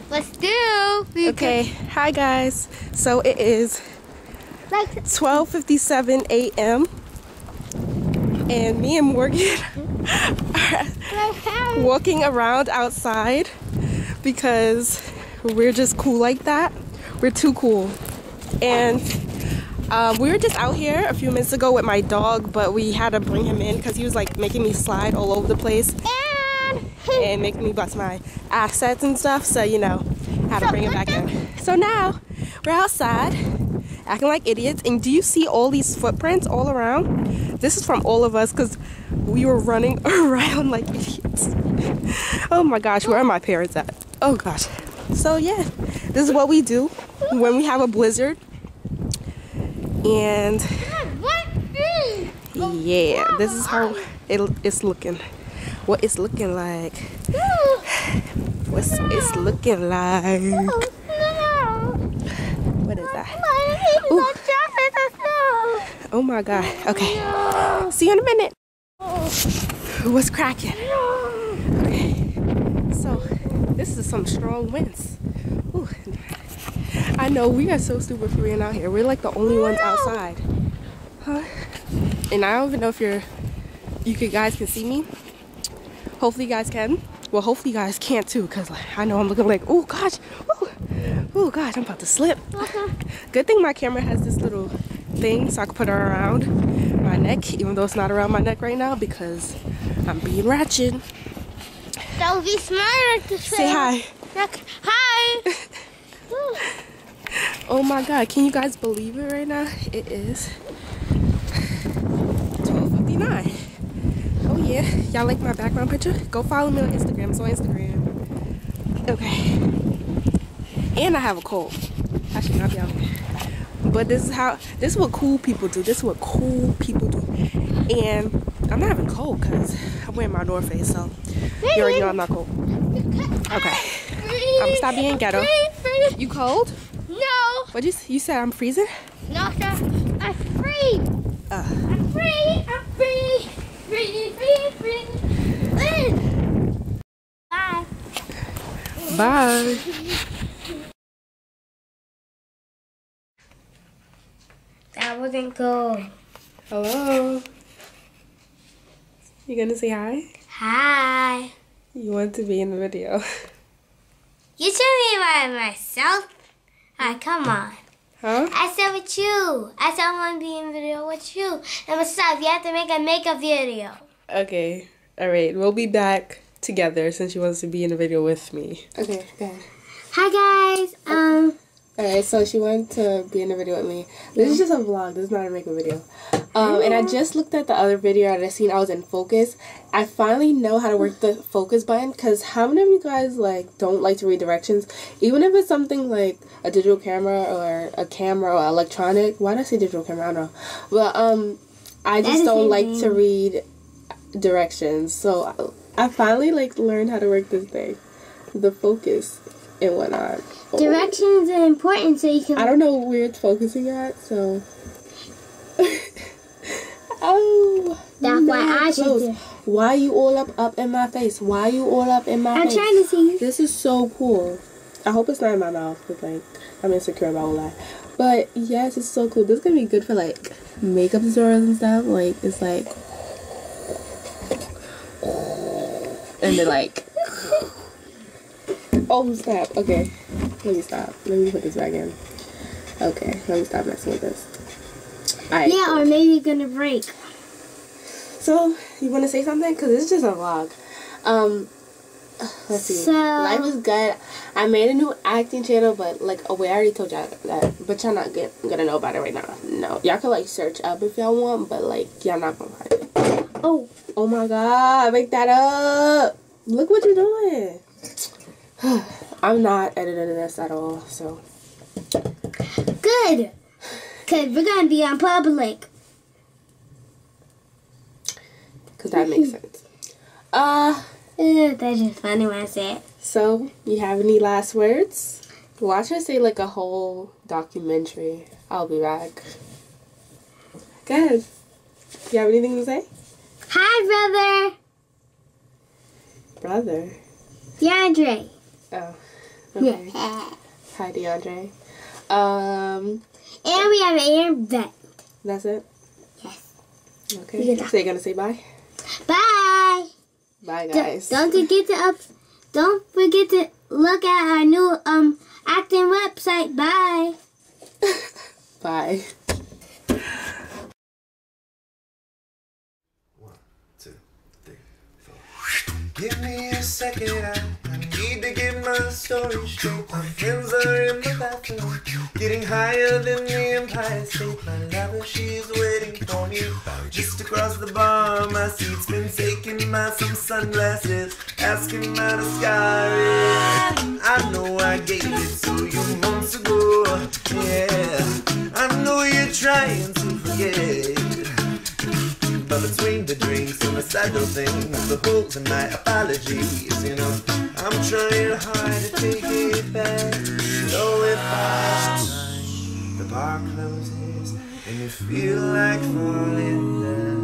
Let's do. Okay, hi guys. So it is 12:57 a.m. and me and Morgan are walking around outside because we're just cool like that. We're too cool. And we were just out here a few minutes ago with my dog, but we had to bring him in because he was like making me slide all over the place and making me bust my assets and stuff, so you know, had to bring him back in. So now we're outside acting like idiots, and do you see all these footprints all around? This is from all of us because we were running around like idiots. Oh my gosh, where are my parents at? Oh gosh. So yeah, this is what we do when we have a blizzard. And yeah, this is how it's looking. What it's looking like. What's it's looking like. What is that? Ooh. Oh my god. Okay. See you in a minute. What's cracking? Okay. So this is some strong winds. Ooh. I know we are so stupid for being out here. We're like the only ones outside. Huh? And I don't even know if you guys can see me. Hopefully you guys can. Well, hopefully you guys can't too, because like, I know I'm looking like, oh gosh, oh gosh, I'm about to slip. Good thing my camera has this little thing so I can put it around my neck, even though it's not around my neck right now because I'm being ratchet. That would be smarter to say hi. Hi. Oh my god, can you guys believe it right now? It is 12:59. Oh yeah, y'all like my background picture? Go follow me on Instagram. It's on Instagram. Okay. And I have a cold. I should not be out here. But this is what cool people do. This is what cool people do. And I'm not having cold because I'm wearing my North Face, so you already know I'm not cold. Okay. I'm gonna stop being ghetto. You cold? No. What you said? I'm freezing? No, sir. I'm free. I'm free. I'm free. Free. Bye. Bye. That wasn't cool. Hello. You gonna say hi? Hi. You want to be in the video? You told me by myself. Alright, come on. Huh? I said with you. I said I want to be in a video with you. And besides, you have to make a makeup video. Okay. Alright, we'll be back together since she wants to be in a video with me. Okay, go ahead. Hi guys. Alright, so she wanted to be in a video with me. This is just a vlog. This is not a makeup video. And I just looked at the other video and I seen I was in focus. I finally know how to work the focus button, because how many of you guys like don't like to read directions? Even if it's something like a digital camera or a camera or electronic. Why did I say digital camera? I don't know. But I just don't like to read directions. So I finally like learned how to work this thing. The focus and whatnot. Directions are important so you can... I don't know where it's focusing at, so... Oh, that's why I should do. Why you all up in my face? Why you all up in my face? I'm trying to see. This is so cool. I hope it's not in my mouth, because like I'm insecure about all that. But yes, it's so cool. This is gonna be good for like makeup tutorials and stuff. Like it's like, and then like, oh snap. Okay, let me stop. Let me put this back in. Okay, let me stop messing with this. Alright. Yeah, or maybe you're gonna break. So, you want to say something? Because this is just a vlog. Let's see. So, life is good. I made a new acting channel, but like, oh wait, I already told y'all that. But y'all not gonna know about it right now. No. Y'all can like search up if y'all want, but like, y'all not gonna find it. Oh. Oh my god, make that up. Look what you're doing. I'm not editing this at all, so. Good. Because we're going to be on public. Because that makes sense. That's just funny when I say it. So, you have any last words? Watch her say like a whole documentary. I'll be back. Go ahead. You have anything to say? Hi, brother. Brother? DeAndre. Oh, okay. Yeah. Hi, DeAndre. And we have an air vent. That's it? Yes. Okay. So you're gonna say bye? Bye. Bye, guys. Don't forget to look at our new acting website. Bye. Bye. 1, 2, 3, 4. Give me a second, I need to get my story straight. My friends are in the bathroom, getting higher than the Empire State. My lover, she's waiting for me just across the bar. My seat's been taken by some sunglasses, asking how the sky is. I know I gave it to you months ago. Yeah, I know you're trying to forget. But between the drinks and the subtle things, the holes in my apologies, you know, I'm trying hard to take it back. So if the bar closes and you feel like falling down,